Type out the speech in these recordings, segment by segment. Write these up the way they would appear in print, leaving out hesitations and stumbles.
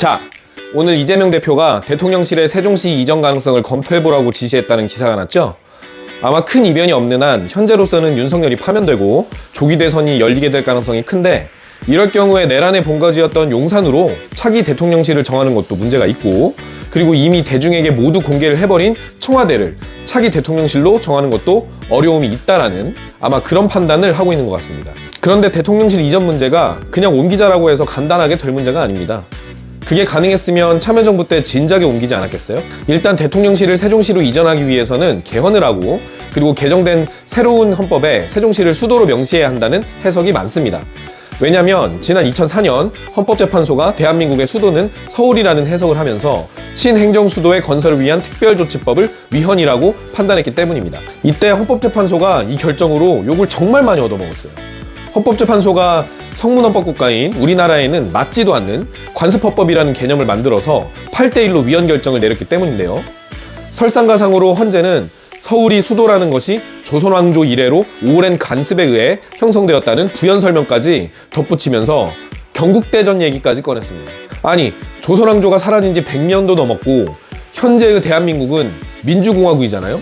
자, 오늘 이재명 대표가 대통령실의 세종시 이전 가능성을 검토해보라고 지시했다는 기사가 났죠? 아마 큰 이변이 없는 한 현재로서는 윤석열이 파면되고 조기 대선이 열리게 될 가능성이 큰데, 이럴 경우에 내란의 본거지였던 용산으로 차기 대통령실을 정하는 것도 문제가 있고, 그리고 이미 대중에게 모두 공개를 해버린 청와대를 차기 대통령실로 정하는 것도 어려움이 있다라는 아마 그런 판단을 하고 있는 것 같습니다. 그런데 대통령실 이전 문제가 그냥 옮기자라고 해서 간단하게 될 문제가 아닙니다. 그게 가능했으면 참여정부 때 진작에 옮기지 않았겠어요? 일단 대통령실을 세종시로 이전하기 위해서는 개헌을 하고, 그리고 개정된 새로운 헌법에 세종시를 수도로 명시해야 한다는 해석이 많습니다. 왜냐면 지난 2004년 헌법재판소가 대한민국의 수도는 서울이라는 해석을 하면서 친행정수도의 건설을 위한 특별조치법을 위헌이라고 판단했기 때문입니다. 이때 헌법재판소가 이 결정으로 욕을 정말 많이 얻어먹었어요. 헌법재판소가 성문헌법국가인 우리나라에는 맞지도 않는 관습헌법이라는 개념을 만들어서 8대1로 위헌 결정을 내렸기 때문인데요. 설상가상으로 헌재는 서울이 수도라는 것이 조선왕조 이래로 오랜 간습에 의해 형성되었다는 부연 설명까지 덧붙이면서 경국대전 얘기까지 꺼냈습니다. 아니, 조선왕조가 사라진 지 100년도 넘었고 현재의 대한민국은 민주공화국이잖아요?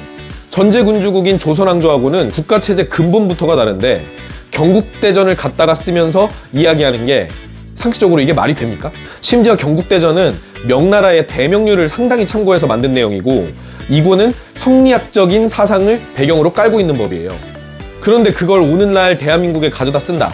전제군주국인 조선왕조하고는 국가체제 근본부터가 다른데 경국대전을 갖다가 쓰면서 이야기하는 게 상식적으로 이게 말이 됩니까? 심지어 경국대전은 명나라의 대명률을 상당히 참고해서 만든 내용이고, 이거는 성리학적인 사상을 배경으로 깔고 있는 법이에요. 그런데 그걸 오늘날 대한민국에 가져다 쓴다.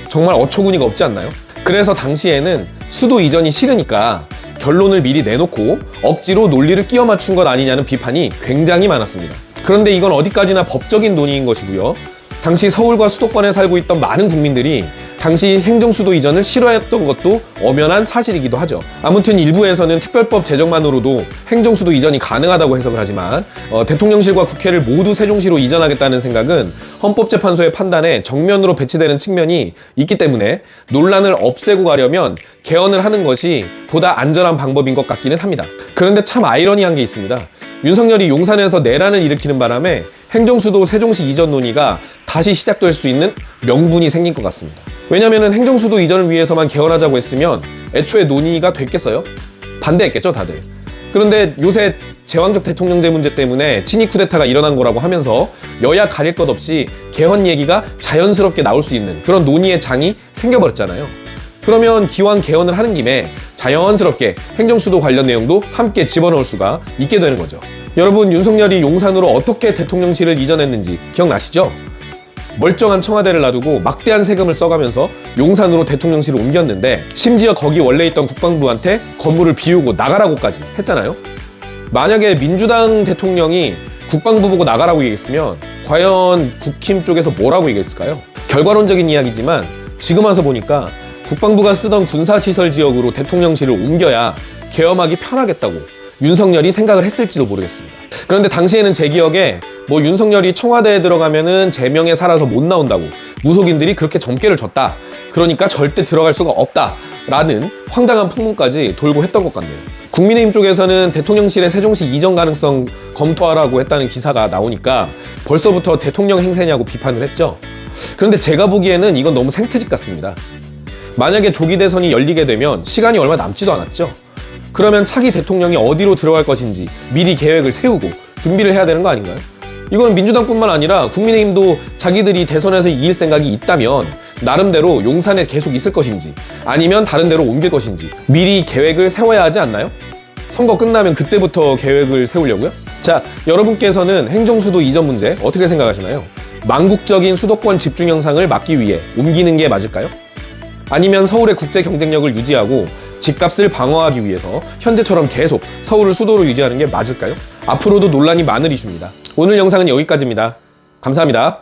정말 어처구니가 없지 않나요? 그래서 당시에는 수도 이전이 싫으니까 결론을 미리 내놓고 억지로 논리를 끼워 맞춘 것 아니냐는 비판이 굉장히 많았습니다. 그런데 이건 어디까지나 법적인 논의인 것이고요. 당시 서울과 수도권에 살고 있던 많은 국민들이 당시 행정수도 이전을 싫어했던 것도 엄연한 사실이기도 하죠. 아무튼 일부에서는 특별법 제정만으로도 행정수도 이전이 가능하다고 해석을 하지만 대통령실과 국회를 모두 세종시로 이전하겠다는 생각은 헌법재판소의 판단에 정면으로 배치되는 측면이 있기 때문에 논란을 없애고 가려면 개헌을 하는 것이 보다 안전한 방법인 것 같기는 합니다. 그런데 참 아이러니한 게 있습니다. 윤석열이 용산에서 내란을 일으키는 바람에 행정수도 세종시 이전 논의가 다시 시작될 수 있는 명분이 생긴 것 같습니다. 왜냐면은 행정수도 이전을 위해서만 개헌하자고 했으면 애초에 논의가 됐겠어요? 반대했겠죠, 다들. 그런데 요새 제왕적 대통령제 문제 때문에 친위 쿠데타가 일어난 거라고 하면서 여야 가릴 것 없이 개헌 얘기가 자연스럽게 나올 수 있는 그런 논의의 장이 생겨버렸잖아요. 그러면 기왕 개헌을 하는 김에 자연스럽게 행정수도 관련 내용도 함께 집어넣을 수가 있게 되는 거죠. 여러분, 윤석열이 용산으로 어떻게 대통령실을 이전했는지 기억나시죠? 멀쩡한 청와대를 놔두고 막대한 세금을 써가면서 용산으로 대통령실을 옮겼는데, 심지어 거기 원래 있던 국방부한테 건물을 비우고 나가라고까지 했잖아요. 만약에 민주당 대통령이 국방부 보고 나가라고 얘기했으면 과연 국힘 쪽에서 뭐라고 얘기했을까요? 결과론적인 이야기지만 지금 와서 보니까 국방부가 쓰던 군사시설 지역으로 대통령실을 옮겨야 계엄하기 편하겠다고 윤석열이 생각을 했을지도 모르겠습니다. 그런데 당시에는 제 기억에 윤석열이 청와대에 들어가면은 제명에 살아서 못 나온다고 무속인들이 그렇게 점괘를 줬다. 그러니까 절대 들어갈 수가 없다. 라는 황당한 풍문까지 돌고 했던 것 같네요. 국민의힘 쪽에서는 대통령실의 세종시 이전 가능성 검토하라고 했다는 기사가 나오니까 벌써부터 대통령 행세냐고 비판을 했죠. 그런데 제가 보기에는 이건 너무 생태집 같습니다. 만약에 조기 대선이 열리게 되면 시간이 얼마 남지도 않았죠. 그러면 차기 대통령이 어디로 들어갈 것인지 미리 계획을 세우고 준비를 해야 되는 거 아닌가요? 이건 민주당뿐만 아니라 국민의힘도 자기들이 대선에서 이길 생각이 있다면 나름대로 용산에 계속 있을 것인지 아니면 다른 데로 옮길 것인지 미리 계획을 세워야 하지 않나요? 선거 끝나면 그때부터 계획을 세우려고요? 자, 여러분께서는 행정수도 이전 문제 어떻게 생각하시나요? 망국적인 수도권 집중 현상을 막기 위해 옮기는 게 맞을까요? 아니면 서울의 국제 경쟁력을 유지하고 집값을 방어하기 위해서 현재처럼 계속 서울을 수도로 유지하는 게 맞을까요? 앞으로도 논란이 많을 이슈입니다. 오늘 영상은 여기까지입니다. 감사합니다.